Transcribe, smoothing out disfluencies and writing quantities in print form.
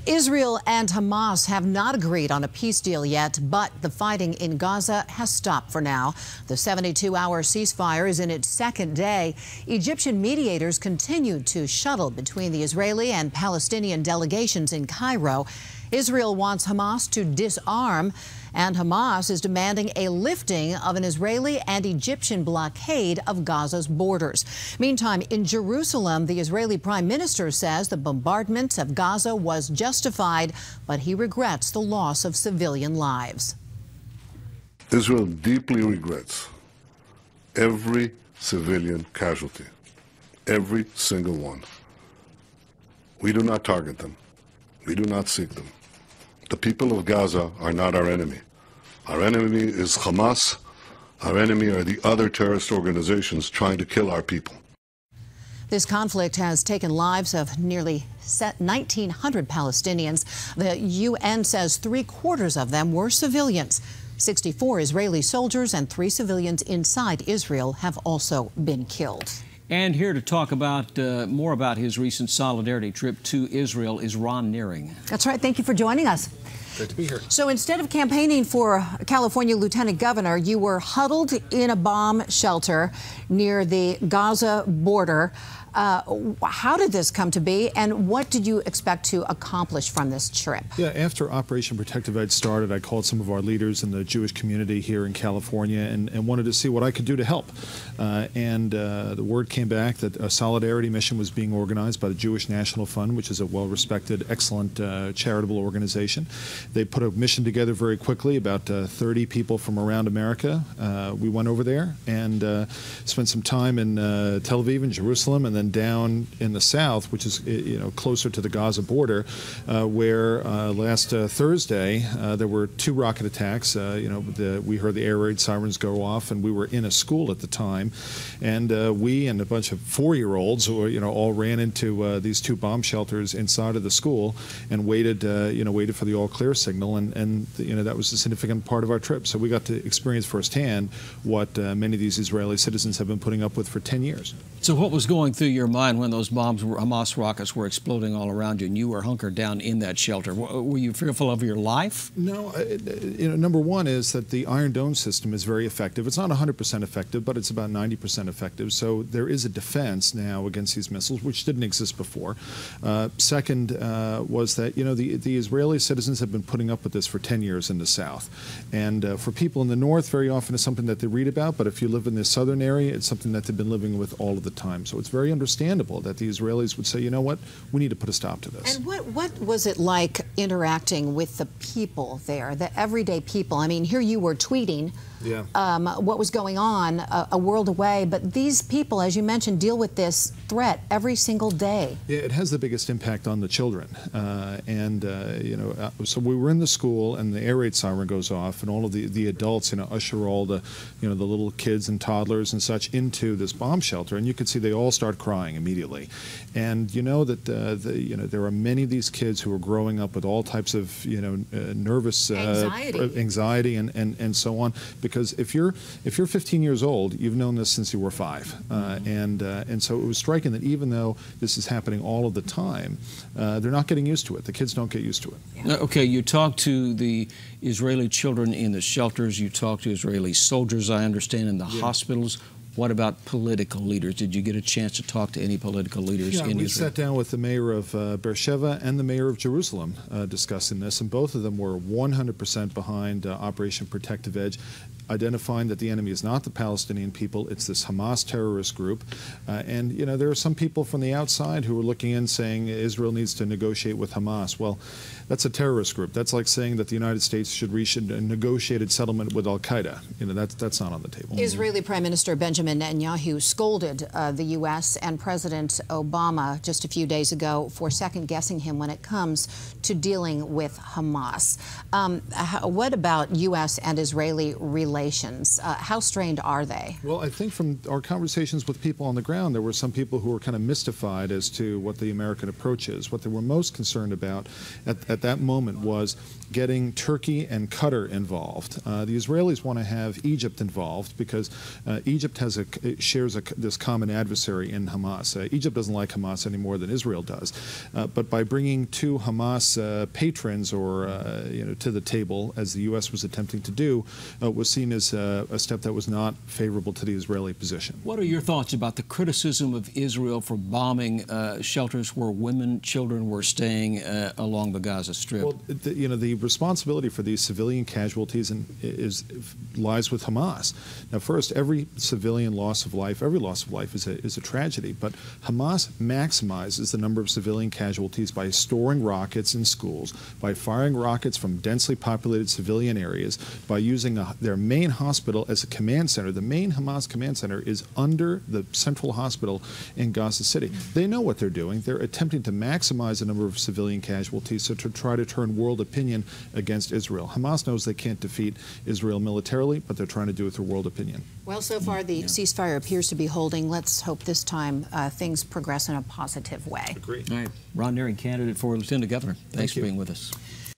Israel and Hamas have not agreed on a peace deal yet, but the fighting in Gaza has stopped for now. The 72-hour ceasefire is in its second day. Egyptian mediators continue to shuttle between the Israeli and Palestinian delegations in Cairo. Israel wants Hamas to disarm, and Hamas is demanding a lifting of an Israeli and Egyptian blockade of Gaza's borders. Meantime, in Jerusalem, the Israeli prime minister says the bombardment of Gaza was justified, but he regrets the loss of civilian lives. Israel deeply regrets every civilian casualty, every single one. We do not target them. We do not seek them. The people of Gaza are not our enemy. Our enemy is Hamas. Our enemy are the other terrorist organizations trying to kill our people. This conflict has taken lives of nearly 1,900 Palestinians. The UN says 3/4 of them were civilians. 64 Israeli soldiers and 3 civilians inside Israel have also been killed. And here to talk about more about his recent solidarity trip to Israel is Ron Nehring. That's right. Thank you for joining us. Great to be here. So instead of campaigning for California Lieutenant Governor, you were huddled in a bomb shelter near the Gaza border. How did this come to be, and what did you expect to accomplish from this trip? Yeah, after Operation Protective Edge started, I called some of our leaders in the Jewish community here in California and wanted to see what I could do to help. The word came back that a solidarity mission was being organized by the Jewish National Fund, which is a well-respected, excellent charitable organization. They put a mission together very quickly, about 30 people from around America. We went over there and spent some time in Tel Aviv and Jerusalem, and then down in the south, which is closer to the Gaza border, where last Thursday there were 2 rocket attacks. We heard the air raid sirens go off, and we were in a school at the time, and we and a bunch of 4-year-olds, all ran into these 2 bomb shelters inside of the school and waited for the all clear signal, and that was a significant part of our trip. So we got to experience firsthand what many of these Israeli citizens have been putting up with for 10 years. So what was going through your mind when those Hamas rockets were exploding all around you and you were hunkered down in that shelter? Were you fearful of your life? No. Number one is that the Iron Dome system is very effective. It's not 100% effective, but it's about 90% effective. So there is a defense now against these missiles, which didn't exist before. Second was that, the Israeli citizens have been putting up with this for 10 years in the south. And for people in the north, very often it's something that they read about. But if you live in the southern area, it's something that they've been living with all of the time. So it's very understandable that the Israelis would say, you know what, we need to put a stop to this. And what was it like interacting with the people there, the everyday people? I mean, here you were tweeting what was going on a world away, but these people, as you mentioned, deal with this threat every single day. Yeah, it has the biggest impact on the children. So we were in the school, and the air raid siren goes off, and all of the adults, usher all the little kids and toddlers and such into this bomb shelter, and you could see they all start crying immediately. And that there are many of these kids who are growing up with all types of nervous anxiety and so on. Because if you're 15 years old, you've known this since you were 5, and so it was striking that even though this is happening all of the time, they're not getting used to it. The kids don't get used to it. Yeah. Okay, you talked to the Israeli children in the shelters. You talked to Israeli soldiers, I understand, in the hospitals. What about political leaders? Did you get a chance to talk to any political leaders in Israel? We sat down with the mayor of Beersheba and the mayor of Jerusalem discussing this, and both of them were 100% behind Operation Protective Edge, identifying that the enemy is not the Palestinian people, it's this Hamas terrorist group. There are some people from the outside who are looking in saying Israel needs to negotiate with Hamas. Well, that's a terrorist group. That's like saying that the United States should reach a negotiated settlement with al-Qaeda. That's not on the table. Israeli Prime Minister Benjamin Netanyahu scolded the U.S. and President Obama just a few days ago for second-guessing him when it comes to dealing with Hamas. What about U.S. and Israeli relations? relations. How strained are they? Well, I think from our conversations with people on the ground, there were some people who were kind of mystified as to what the American approach is. What they were most concerned about at that moment was getting Turkey and Qatar involved. The Israelis want to have Egypt involved because Egypt shares this common adversary in Hamas. Egypt doesn't like Hamas any more than Israel does. But by bringing two Hamas patrons to the table, as the U.S. was attempting to do, was seen as a step that was not favorable to the Israeli position. What are your thoughts about the criticism of Israel for bombing shelters where women, children were staying along the Gaza Strip? Well, the responsibility for these civilian casualties lies with Hamas. Now, first, every civilian loss of life, every loss of life is a tragedy, but Hamas maximizes the number of civilian casualties by storing rockets in schools, by firing rockets from densely populated civilian areas, by using their main hospital as a command center. The main Hamas command center is under the central hospital in Gaza City. They know what they're doing. They're attempting to maximize the number of civilian casualties, so to try to turn world opinion against Israel. Hamas knows they can't defeat Israel militarily, but they're trying to do it through world opinion. Well, so far the ceasefire appears to be holding. Let's hope this time things progress in a positive way. Agreed. All right. Ron Nehring, candidate for Lieutenant Governor. Thanks for being with us.